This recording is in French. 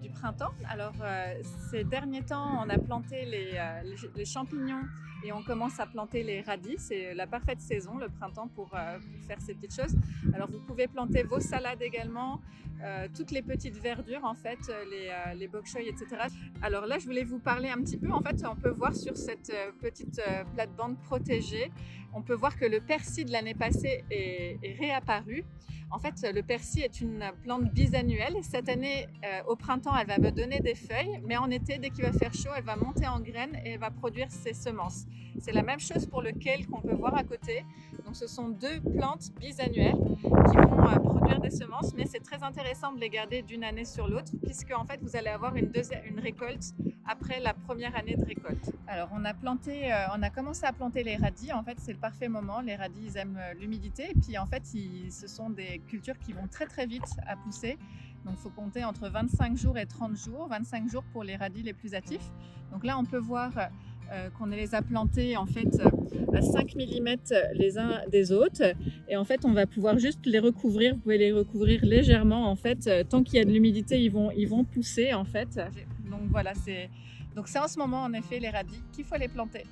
du printemps. Alors ces derniers temps, on a planté les champignons et on commence à planter les radis. C'est la parfaite saison, le printemps, pour faire ces petites choses. Alors vous pouvez planter vos salades également, toutes les petites verdures en fait, les bok choy, etc. Alors là, je voulais vous parler un petit peu. En fait, on peut voir sur cette petite plate-bande protégée, on peut voir que le persil de l'année passée est réapparu. En fait, le persil est une plante bisannuelle. Cette année, au printemps, elle va me donner des feuilles, mais en été, dès qu'il va faire chaud, elle va monter en graines et elle va produire ses semences. C'est la même chose pour le kale qu'on peut voir à côté. Donc, ce sont deux plantes bisannuelles qui vont produire des semences, mais c'est très intéressant de les garder d'une année sur l'autre, puisque en fait, vous allez avoir une récolte après la première année de récolte. Alors, on a commencé à planter les radis. En fait, c'est le parfait moment. Les radis, ils aiment l'humidité, et puis en fait, ce sont des cultures qui vont très très vite à pousser. Donc il faut compter entre 25 jours et 30 jours, 25 jours pour les radis les plus actifs. Donc là on peut voir qu'on les a plantés en fait à 5 mm les uns des autres, et en fait on va pouvoir juste les recouvrir. Vous pouvez les recouvrir légèrement en fait, tant qu'il y a de l'humidité ils vont pousser en fait. Donc voilà, c'est en ce moment en effet les radis qu'il faut les planter.